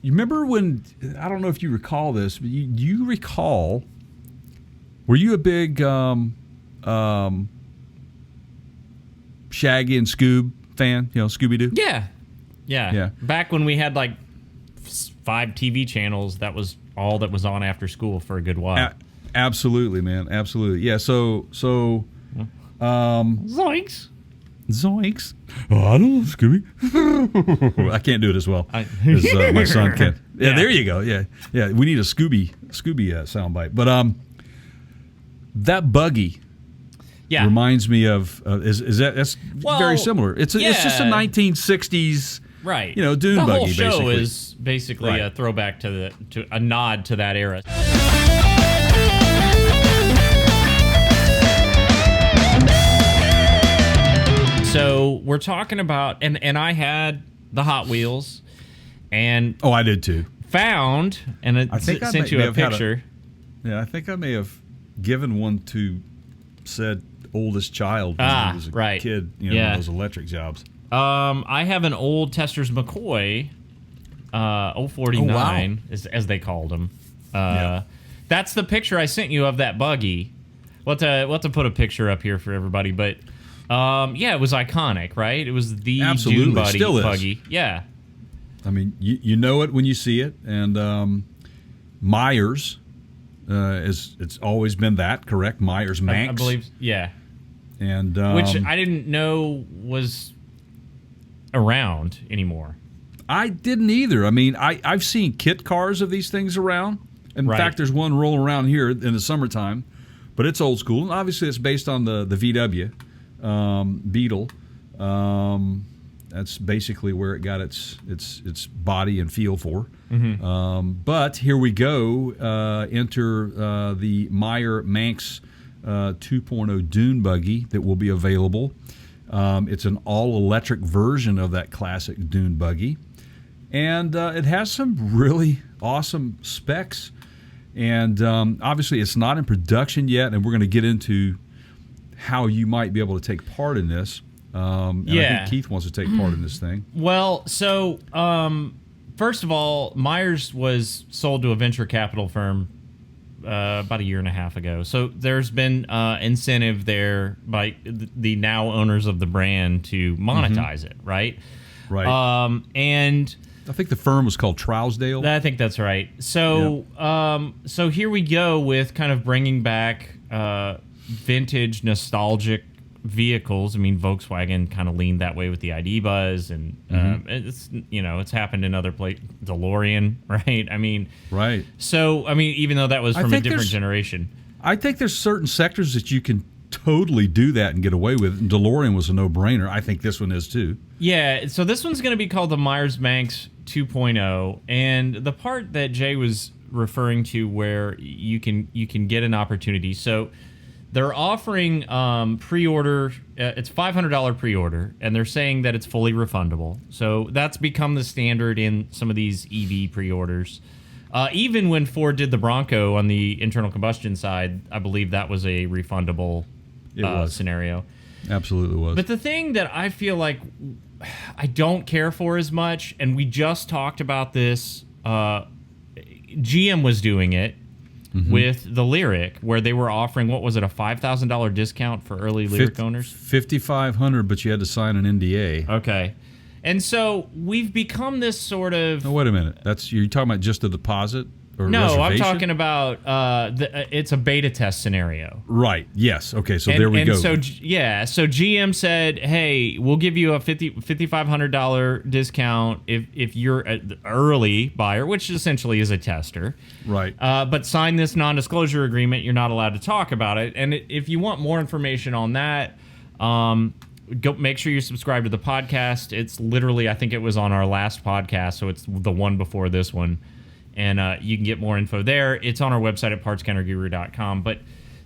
You remember when, I don't know if you recall this, but do you recall, were you a big Shaggy and Scoob fan? Scooby Doo? Yeah. Back when we had like 5 TV channels, that was all that was on after school for a good while. Absolutely, man. Absolutely. Yeah, so Zoinks. Oh, I don't know, Scooby. I can't do it as well as my son can. Yeah, there you go. Yeah. We need a Scooby soundbite. But that buggy reminds me of that's very similar. It's just a 1960s dune buggy. The whole show basically is basically a throwback to a nod to that era. So we're talking about, and I had the Hot Wheels, and I did too. Found, and I sent you a picture. I think I may have given one to said oldest child when he was a kid. One of those electric jobs. I have an old Tester's McCoy, 049, as they called him. That's the picture I sent you of that buggy. We'll have to put a picture up here for everybody, but. It was iconic, right? It was the Dune Buggy. Yeah. I mean, you know it when you see it, and Meyers it's always been that, correct? Meyers Manx, I believe, yeah. And which I didn't know was around anymore. I didn't either. I mean, I've seen kit cars of these things around. In fact, there's one rolling around here in the summertime, but it's old school, and obviously it's based on the VW Beetle. That's basically where it got its body and feel for. Mm-hmm. But here we go. Enter the Meyers Manx 2.0 Dune Buggy that will be available. It's an all-electric version of that classic Dune Buggy. And it has some really awesome specs. And obviously it's not in production yet, and we're going to get into how you might be able to take part in this. And I think Keith wants to take part in this thing. Well, so first of all, Meyers was sold to a venture capital firm about a year and a half ago. So there's been incentive there by the now owners of the brand to monetize it, right? Right. And I think the firm was called Trousdale. I think that's right. So, so here we go with kind of bringing back vintage, nostalgic vehicles. I mean, Volkswagen kind of leaned that way with the ID Buzz, and it's happened in other places. DeLorean, right? I mean, right. So, I mean, even though that was from a different generation, I think there's certain sectors that you can totally do that and get away with it. And DeLorean was a no-brainer. I think this one is too. Yeah. So this one's going to be called the Meyers Manx 2.0, and the part that Jay was referring to, where you can get an opportunity. So they're offering pre-order. It's $500 pre-order, and they're saying that it's fully refundable. So that's become the standard in some of these EV pre-orders. Even when Ford did the Bronco on the internal combustion side, I believe that was a refundable scenario. Absolutely was. But the thing that I feel like I don't care for as much, and we just talked about this, GM was doing it. Mm-hmm. With the Lyric, where they were offering, what was it, a $5,000 discount for early Lyric owners? $5,500, but you had to sign an NDA. Okay. And so we've become this sort of... No, wait a minute. You're talking about just a deposit or reservation? I'm talking about it's a beta test scenario. Right. Yes. Okay, so there we go. So GM said, hey, we'll give you a $5,500 discount if you're an early buyer, which essentially is a tester. Right. But sign this non-disclosure agreement. You're not allowed to talk about it. And if you want more information on that, go make sure you subscribe to the podcast. It's literally, I think it was on our last podcast, so it's the one before this one. And you can get more info there. It's on our website at partscounterguru.com. But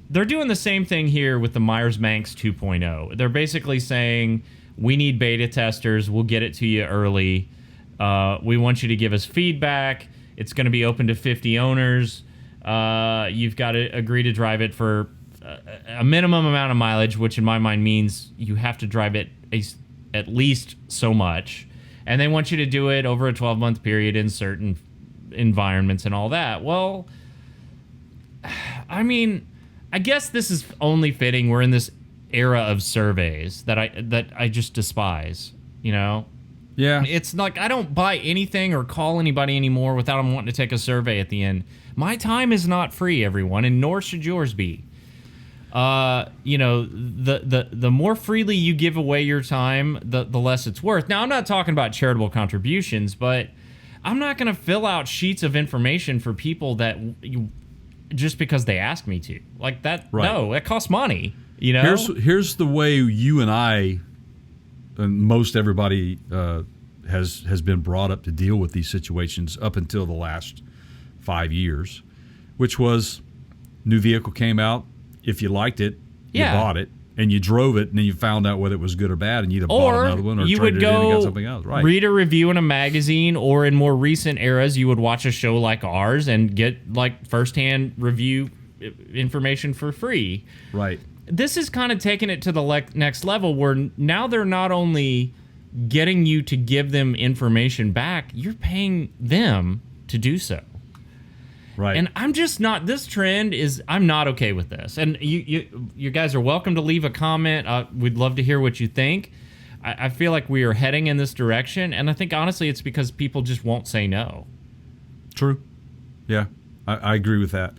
they're doing the same thing here with the Meyers Manx 2.0. They're basically saying, we need beta testers. We'll get it to you early. We want you to give us feedback. It's going to be open to 50 owners. You've got to agree to drive it for a minimum amount of mileage, which in my mind means you have to drive it at least so much. And they want you to do it over a 12-month period in certain environments and all that. Well, I mean, I guess this is only fitting. We're in this era of surveys that I just despise, you know? Yeah. It's like I don't buy anything or call anybody anymore without them wanting to take a survey at the end. My time is not free, everyone, and nor should yours be. You know, the more freely you give away your time, the less it's worth. Now, I'm not talking about charitable contributions, but I'm not going to fill out sheets of information for people that just because they ask me to. Like that, right. No, it costs money, you know? Here's the way you and I, and most everybody has been brought up to deal with these situations up until the last 5 years, which was new vehicle came out. If you liked it, you bought it, and you drove it, and then you found out whether it was good or bad, and you'd have bought another one or you traded would it in and go got something else. Right. Read a review in a magazine, or in more recent eras, you would watch a show like ours and get like firsthand review information for free. Right. This is kind of taking it to the next level, where now they're not only getting you to give them information back, you're paying them to do so. Right. And I'm just not, this trend is, I'm not okay with this. And you guys are welcome to leave a comment. We'd love to hear what you think. I feel like we are heading in this direction, and I think honestly it's because people just won't say no. True. Yeah, I agree with that.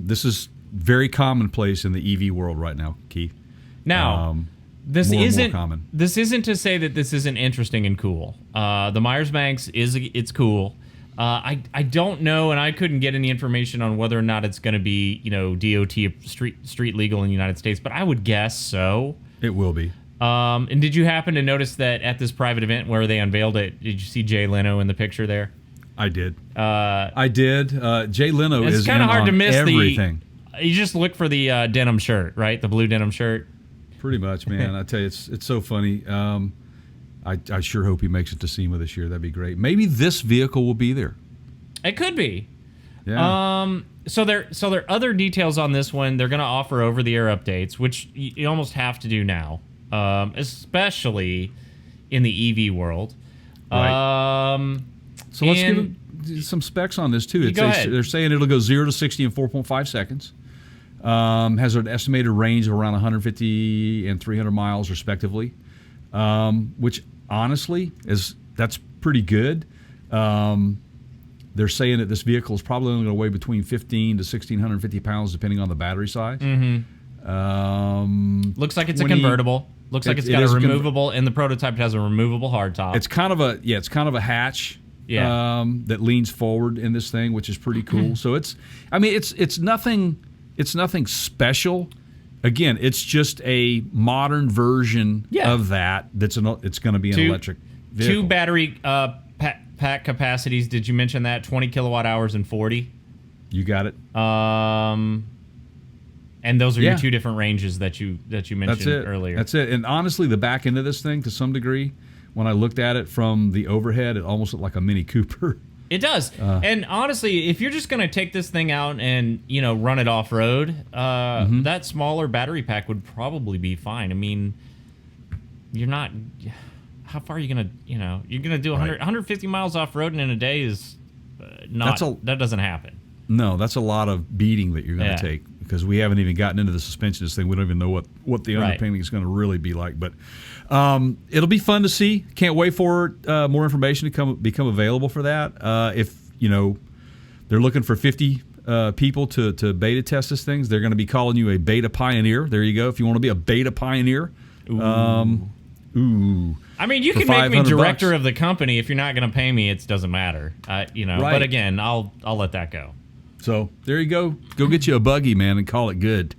This is very commonplace in the EV world right now, Keith. Now, this more isn't common. This isn't to say that this isn't interesting and cool. The Meyers Manx it's cool. I don't know, and I couldn't get any information on whether or not it's going to be, you know, DOT street legal in the United States, but I would guess so. It will be. And did you happen to notice that at this private event where they unveiled it, did you see Jay Leno in the picture there? I did. I did. Jay Leno is kind of hard to miss everything. You just look for the denim shirt, right? The blue denim shirt. Pretty much, man. I tell you, it's so funny. I sure hope he makes it to SEMA this year. That'd be great. Maybe this vehicle will be there. It could be. Yeah. So there are other details on this one. They're going to offer over-the-air updates, which you almost have to do now, especially in the EV world. Right. So let's give them some specs on this too. Go ahead. They're saying it'll go 0 to 60 in 4.5 seconds. Has an estimated range of around 150 and 300 miles, respectively, which honestly that's pretty good. They're saying that this vehicle is probably only going to weigh between 15 to 1,650 pounds, depending on the battery size. Mm-hmm. Looks like it's a convertible. Looks like it's got a removable, in the prototype it has a removable hardtop. It's kind of a hatch. Yeah. That leans forward in this thing, which is pretty cool. So it's nothing special. Again, it's just a modern version of that. It's going to be an electric vehicle. 2 battery pack capacities. Did you mention that? 20 kilowatt hours and 40. You got it. And those are your 2 different ranges that you mentioned earlier. That's it. And honestly, the back end of this thing, to some degree, when I looked at it from the overhead, it almost looked like a Mini Cooper. It does. And honestly, if you're just going to take this thing out and, you know, run it off-road, that smaller battery pack would probably be fine. I mean, you're not... How far are you going to, you know... You're going to do 150 miles off-road in a day is not... that doesn't happen. No, that's a lot of beating that you're going to take, because we haven't even gotten into the suspension of this thing. We don't even know what the underpinning is going to really be like. But it'll be fun to see. Can't wait for more information to become available for that. If, you know, they're looking for 50 people to beta test this thing, they're going to be calling you a beta pioneer. There you go. If you want to be a beta pioneer. Ooh. I mean, you can make me director of the company. If you're not going to pay me, it doesn't matter. You know. Right. But again, I'll let that go. So there you go. Go get you a buggy, man, and call it good.